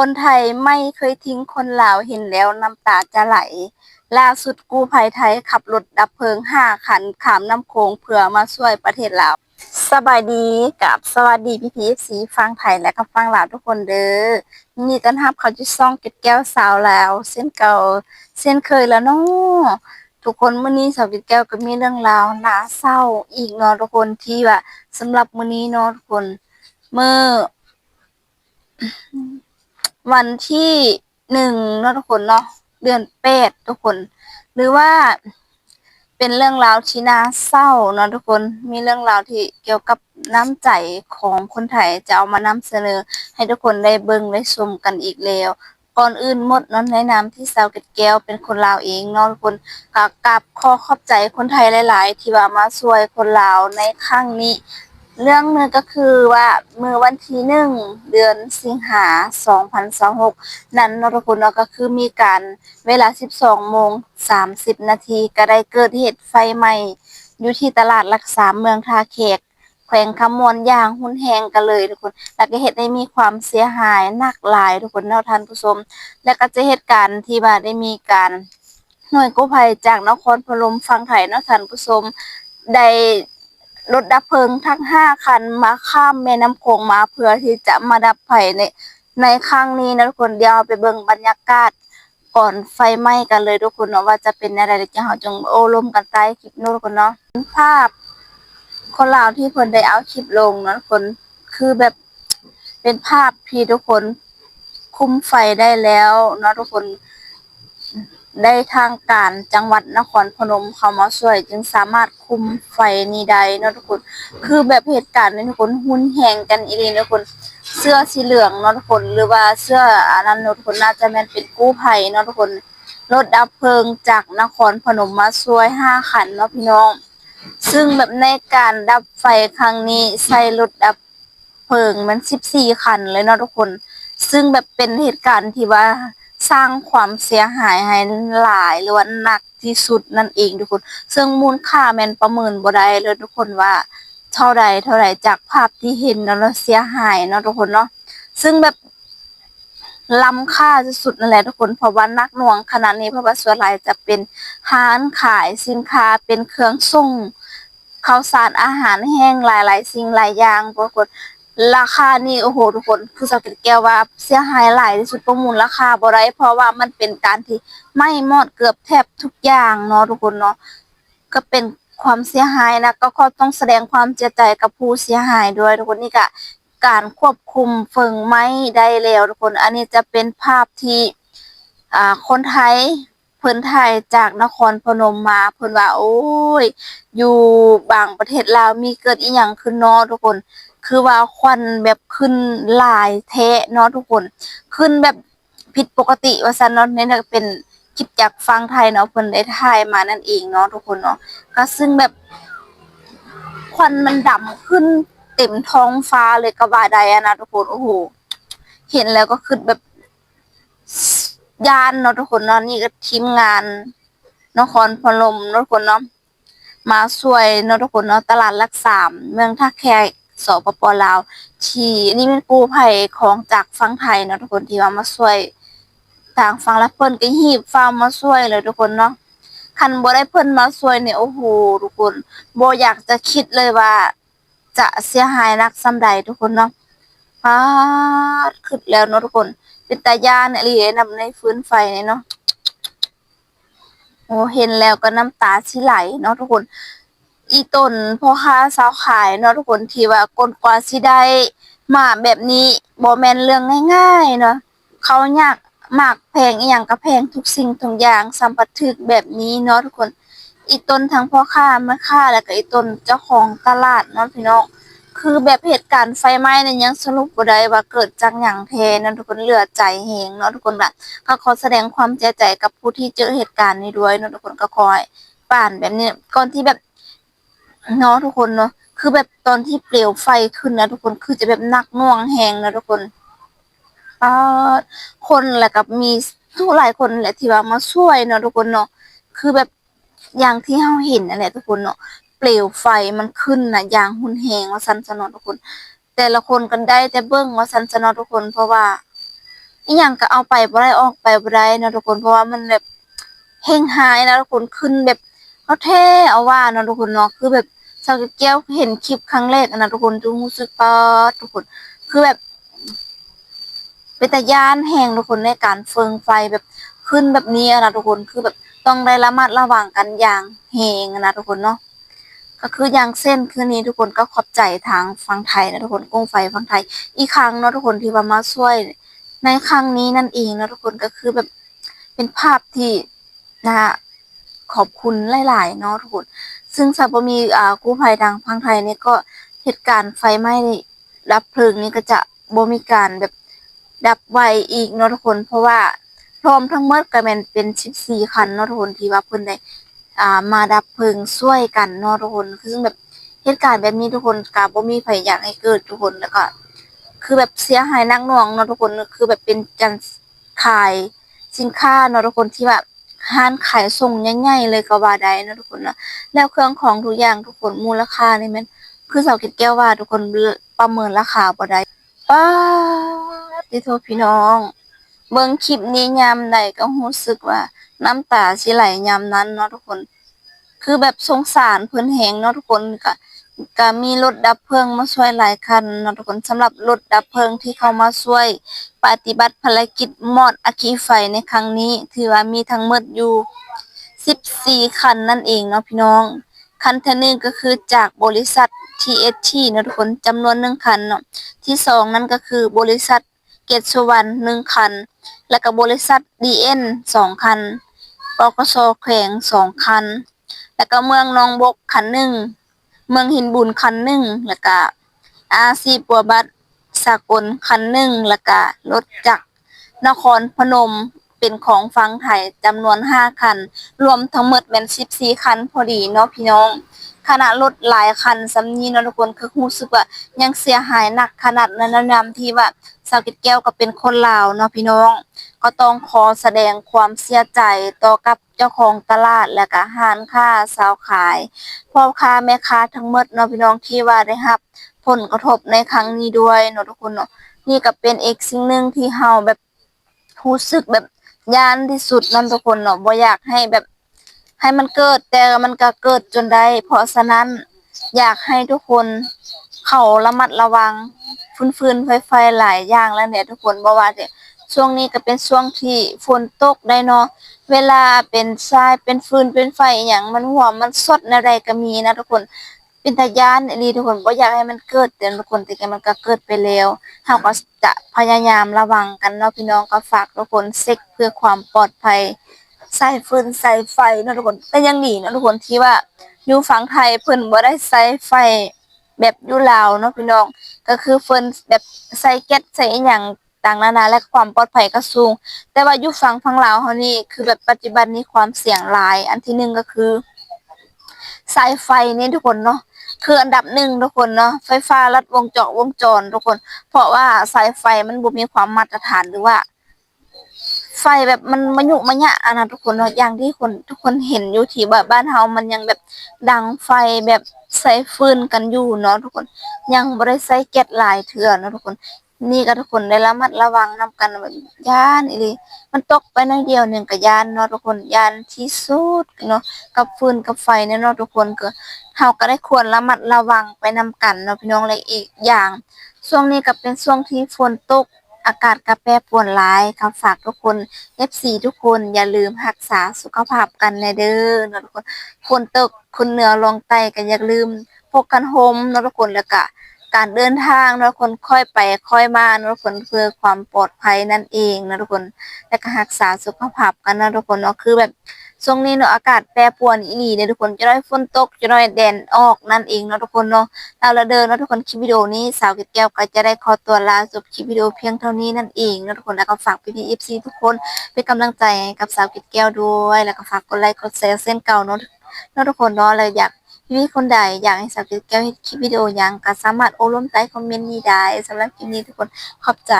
คนไทยไม่เคยทิ้งคนลาวเห็นแล้วน้ำตาจะไหลล่าสุดกู้ภัยไทยขับรถดับเพลิง5 คันข้ามน้ำโขงเพื่อมาช่วยประเทศลาวสบายดีกับสวัสดีพี่สีฟังไทยและก็ฟังลาวทุกคนเด้อยินดีต้อนรับเขาจะซ่องเก็ดแก้วสาวลาวเส้นเก่าเส้นเคยแล้วเนาะทุกคนมื้อนี้สาวเก็ดแก้วก็มีเรื่องราวน่าเศร้าอีกเนาะทุกคนที่ว่าสำหรับมื้อนี้เนาะทุกคนเมื่อ วันที่1เนาะทุกคนเนาะเดือน8ทุกคน หรือว่าเป็นเรื่องราวที่น่าเศร้าเนาะทุกคนมีเรื่องราวที่เกี่ยวกับน้ำใจของคนไทยจะเอามานำเสนอให้ทุกคนได้เบิ่งได้ชมกันอีกแล้วก่อนอื่นหมดเนาะในนามที่สาวเกดแก้วเป็นคนลาวเองเนาะทุกคนก็กราบขอขอบใจคนไทยหลายๆที่ว่ามาช่วยคนลาวในครั้งนี้ เรื่องนึงก็คือว่าเมื่อวันที่1เดือนสิงหา2026นั้นเนาะทุกคนเนาะก็คือมีการเวลา 12:30 นาทีก็ได้เกิดเหตุไฟไหม้อยู่ที่ตลาดรักษาเมืองท่าแขกแขวงคำมวนอย่างรุนแรงกันเลยทุกคนแล้วก็เฮ็ดให้มีความเสียหายหนักหลายทุกคนเนาะท่านผู้ชมแล้วก็จะเหตุการณ์ที่ว่าได้มีการหน่วยกู้ภัยจากนครพนมฝั่งไทยเนาะท่านผู้ชมได้รถดับเพลิงทั้ง5 คันมาข้ามแม่น้ำโขงมาเพื่อที่จะมาดับไฟในครั้งนี้นะทุกคนเดี๋ยวไปเบิ่งบรรยากาศก่อนไฟไหม้กันเลยทุกคนเนาะว่าจะเป็นอะไรเดี๋ยวเราจงโอ้ลมกันใต้คลิปนู้นทุกคนเนาะภาพคนลาวที่เพิ่นได้เอาคลิปลงเนาะทุกคนคือแบบเป็นภาพที่ทุกคนคุมไฟได้แล้วเนาะทุกคน ได้ทางการจังหวัดนครพนมเข้ามาช่วยจึงสามารถคุมไฟนี้ได้เนาะทุกคนคือแบบเหตุการณ์นี้ทุกคนหุนแหงกันอีหลีเนาะทุกคนเสื้อสีเหลืองเนาะทุกคนหรือว่าเสื้ออันนั้นเนาะทุกคนน่าจะแม่นเป็นกู้ภัยเนาะทุกคนรถดับเพลิงจากนครพนมมาช่วย5 คันเนาะพี่น้องซึ่งแบบในการดับไฟครั้งนี้ใช้รถดับเพลิงมัน14 คันเลยเนาะทุกคนซึ่งแบบเป็นเหตุการณ์ที่ว่าสร้างความเสียหายให้หลายหรือว่าหนักที่สุดนั่นเองทุกคนซึ่งมูลค่าแม่นประเมินบ่ได้เลยทุกคนว่าเท่าใดจากภาพที่เห็นเนาะแล้วเสียหายเนาะทุกคนเนาะซึ่งแบบล้ำค่าสุดๆนั่นแหละทุกคนเพราะว่านักหน่วงขนาดนี้เพราะว่าส่วนหลายจะเป็นร้านขายสินค้าเป็นเครื่องส่งข้าวสารอาหารแห้งหลายๆสิ่งหลายอย่างทุกคนราคานี่โอ้โหทุกคนคือสักแก้วว่าเสียหายหลายที่สุดประมูลราคาบ่ได้เพราะว่ามันเป็นการที่ไหม้หมดเกือบแทบทุกอย่างเนาะทุกคนเนาะก็เป็นความเสียหายนะก็ต้องแสดงความเสียใจกับผู้เสียหายด้วยทุกคนนี่ก็การควบคุมเพลิงไหม้ได้แล้วทุกคนอันนี้จะเป็นภาพที่คนไทยเพิ่นถ่ายจากนครพนมมาเพิ่นว่าโอ้ยอยู่บางประเทศลาวมีเกิดอีหยังขึ้นเนาะทุกคนคือว่าควันแบบขึ้นหลายแท้เนาะทุกคนขึ้นแบบผิดปกติว่าซั่นเนาะนี่เป็นคลิปจากฝั่งไทยเนาะเพิ่นได้ถ่ายมานั่นเองเนาะทุกคนเนาะก็ซึ่งแบบควันมันดำขึ้นเต็มท้องฟ้าเลยก็ว่าได้อะนะทุกคนโอ้โหเห็นแล้วก็คือแบบยานเนาะทุกคนเนาะนี่ก็ทีมงานนครพนมเนาะทุกคนเนาะมาช่วยเนาะทุกคนเนาะตลาดหลักสามเมืองท่าแขกสปปลาวที่นี่เป็นกู้ภัยของจากฝั่งไทยเนาะทุกคนที่ว่ามาช่วยทางฝั่งละเพิ่นก็หีบฟาร์มมาช่วยเลยทุกคนเนาะคันบ่ได้เพิ่นมาช่วยเนี่ยโอ้โหทุกคนบ่อยากจะคิดเลยว่าจะเสียหายนักส่ำใดทุกคนเนาะป๊าดขึ้นแล้วเนาะทุกคนเป็นตาย้านอีหลีนำในฟื้นไฟเนาะ โอ้เห็นแล้วก็น้ำตาสิไหลเนาะทุกคนอีต้นพ่อค้าสาวขายเนาะทุกคนที่ว่ากลกว่าสิได้มาแบบนี้บ่แม่นเรื่องง่ายๆเนาะเขายากมากแพงอีหยังก็แพงทุกสิ่งทุกอย่างสัมปถึกแบบนี้เนาะทุกคนอีต้นทั้งพ่อค้าแม่ค้าแล้วก็อีต้นเจ้าของตลาดเนาะพี่น้องคือแบบเหตุการณ์ไฟไหม้เนี่ยยังสรุปบ่ได้ว่าเกิดจากหยังแท้เนาะทุกคนเหลือใจแฮงเนาะทุกคนแบบ ก็ขอแสดงความเสียใจกับผู้ที่เจอเหตุการณ์นี้ด้วยเนาะทุกคนก็ขอให้ผ่านแบบนี้ก่อนที่แบบเนาะทุกคนเนาะคือแบบตอนที่เปลวไฟขึ้นนะทุกคนคือจะแบบหนักหน่วงแฮงนะทุกคนอ่าคนแหละกับมีทุกหลายคนแหละที่ว่ามาช่วยเนาะทุกคนเนาะคือแบบอย่างที่เราเห็นนั่นแหละทุกคนเนาะเปลวไฟมันขึ้นน่ะอย่างรุนแรงว่าซั่นซะเนาะทุกคนแต่ละคนกันได้แต่เบิ่งว่าซั่นซะเนาะทุกคนเพราะว่า อีหยังก็เอาไปบ่ได้ออกไปบ่ได้เนาะทุกคนเพราะว่ามันแบบแห้งหายนะทุกคนขึ้นแบบเอาแท้เอาว่าเนาะทุกคนเนาะคือแบบชาวแก้วเห็นคลิปครั้งแรกนะทุกคนจึงรู้สึกป๊าดทุกคนคือแบบเป็นตาย้านแห้งทุกคนในการเฟิงไฟแบบขึ้นแบบนี้นะทุกคนคือแบบต้องได้ระมัดระวังกันอย่างแหงนะทุกคนเนาะก็คืออย่างเส้นคืนนี้ทุกคนก็ขอบใจทางฝั่งไทยนะทุกคนกงไฟฝั่งไทยอีกครั้งเนาะทุกคนที่ว่ามาช่วยในครั้งนี้นั่นเองนะทุกคนก็คือแบบเป็นภาพที่นะ ขอบคุณหลายๆเนาะทุกคนซึ่งถ้าบ่มีกู้ภัยทางฝั่งไทยนี่ก็เหตุการณ์ไฟไหม้นี่ดับเพลิงนี่ก็จะบ่มีการแบบดับไวอีกเนาะทุกคนเพราะว่าพร้อมทั้งหมดก็แม่นเป็น14คันเนาะทุกคนที่ว่าเพิ่นได้มาดับเพลิงช่วยกันเนาะทุกคนคือซึ่งแบบเหตุการณ์แบบนี้ทุกคนก็บ่มีไผอยากให้เกิดทุกคนแล้วก็คือแบบเสียหายหนักหน่วงเนาะทุกคนคือแบบเป็นการขายสินค้าเนาะทุกคนที่แบบ ร้านขายส่งใหญ่ๆเลยก็ว่าได้นะทุกคนนะแล้วเครื่องของทุกอย่างทุกคนมูลค่านี่แม่นคือสาวเกดแก้วว่าทุกคนประเมินราคาบ่ได้ป๊าดติโทพี่น้องเบิ่งคลิปนี้ยามใดก็รู้สึกว่าน้ำตาสิไหลยามนั้นเนาะทุกคนคือแบบสงสารเพิ่นแฮงเนาะทุกคนก็มีรถดับเพลิงมาช่วยหลายคันเนาะทุกคนสำหรับรถดับเพลิงที่เข้ามาช่วยปฏิบัติภารกิจมอดอัคคีไฟในครั้งนี้ถือว่ามีทั้งหมดอยู่14คันนั่นเองเนาะพี่น้องคันที่หนึ่งก็คือจากบริษัท TST เนาะทุกคนจำนวน1คันเนาะที่สองนั่นก็คือบริษัทเกตสุวรรณ1คันแล้วก็บริษัท DN 2คันปกสแขวง2คันแล้วก็เมืองหนองบกคันหนึ่งเมืองหินบุญคันหนึ่งแล้วก็RC ปัวบัตสากลคันหนึ่งแล้วก็รถจักรนครพนมเป็นของฝั่งไทยจำนวน5คันรวมทั้งหมดเป็น14คันพอดีเนาะพี่น้องขณะรถหลายคันสำนี้เนาะทุกคนคือรู้สึกว่ายังเสียหายหนักขนาดนั้นนะนำที่ว่าสาวเกดแก้วก็เป็นคนลาวเนาะพี่น้องก็ต้องขอแสดงความเสียใจต่อกับเจ้าของตลาดและก็ร้านค้าสาวขายพ่อค้าแม่ค้าทั้งหมดเนาะพี่น้องที่ว่าได้รับผลกระทบในครั้งนี้ด้วยเนาะทุกคนเนาะนี่ก็เป็นอีกสิ่งหนึ่งที่เฮาแบบรู้สึกแบบย้านที่สุดนั่นทุกคนเนาะบ่อยากให้แบบให้มันเกิดแต่มันก็เกิดจนได้เพราะฉะนั้นอยากให้ทุกคนเขาระมัดระวังฟืนๆไฟๆหลายอย่างแล้วเนี่ยทุกคนบ่ว่าแต่ช่วงนี้ก็เป็นช่วงที่ฝนตกได้เนาะเวลาเป็นทรายเป็นฟืนเป็นไฟอหยังมันหัวมันสดแนวใดก็มีนะทุกคนเป็นตาย้านอีหลีทุกคนบ่อยากให้มันเกิดแต่ทุกคนแต่ก็มันก็เกิดไปแล้วเฮาก็จะพยายามระวังกันเนาะพี่น้องก็ฝากทุกคนเช็กเพื่อความปลอดภัยใส่ฟืนใส่ไฟเนาะทุกคนแต่ยังดีเนาะทุกคนที่ว่าอยู่ฝั่งไทยเพิ่นบ่ได้ใช้ไฟแบบอยู่ลาวเนาะพี่น้องก็คือเพิ่นแบบใส่แก๊สใส่อิหยังต่างๆนานาและความปลอดภัยก็สูงแต่ว่าอยู่ฝั่งลาวเฮานี่คือแบบปัจจุบันนี้ความเสี่ยงหลายอันที่หนึ่งก็คือสายไฟนี่ทุกคนเนาะคืออันดับหนึ่งทุกคนเนาะไฟฟ้าลัดวงจรทุกคนเพราะว่าสายไฟมันบ่มีความมาตรฐานหรือว่าไฟแบบมันมะยุมะยะอะนะทุกคนเนาะอย่างที่คนทุกคนเห็นอยู่ที่บ้านเฮามันยังแบบดังไฟแบบใช้ฟืนกันอยู่เนาะทุกคนยังบ่ได้ใช้แก๊สหลายเทื่อเนาะทุกคนนี่ก็ทุกคนได้ระมัดระวังนำกันแบบย้านอีหลีมันตกไปน้อยเดียวหนึงก็ย้านเนาะทุกคนย้านที่สุดเนาะกับฟืนกับไฟเนี่ยเนาะทุกคนก็เฮาก็ได้ควรระมัดระวังไปนำกันเนาะพี่น้องและอีกอย่างช่วงนี้ก็เป็นช่วงที่ฝนตกอากาศก็แปรปรวนหลายก็ฝากทุกคน FC ทุกคนอย่าลืมรักษาสุขภาพกันแน่เด้อเนาะทุกคนฝนตกขึ้นเหนือลงใต้ก็อย่าลืมพกกันห่มเนาะทุกคนแล้วก็การเดินทางเนาะทุกคนค่อยไปค่อยมาเนาะทุกคนเพื่อความปลอดภัยนั่นเองเนาะทุกคนแล้วก็รักษาสุขภาพกันนะทุกคนเนาะคือแบบช่วงนี้เนาะอากาศแปรปรวนอีหลีเด้อทุกคนจะได้ฝนตกจะได้แดดออกนั่นเองเนาะทุกคนเนาะ เอาละเด้อเนาะทุกคนคลิปวิดีโอนี้สาวเกดแก้วก็จะได้ขอตัวลาจบคลิปวิดีโอเพียงเท่านี้นั่นเองเนาะทุกคนแล้วก็ฝากพี่ๆ FC ทุกคนเป็นกำลังใจให้กับสาวเกดแก้วด้วยแล้วก็ฝากกดไลค์กดแชร์เส้นเก่าเนาะทุกคนเนาะเลยอยากพี่ๆคนใดอยากให้สาวเกดแก้วเฮ็ดคลิปวิดีโอหยังก็สามารถโอ้ร่วมใต้คอมเมนต์นี้ได้สำหรับคลิปนี้ทุกคนขอบใจ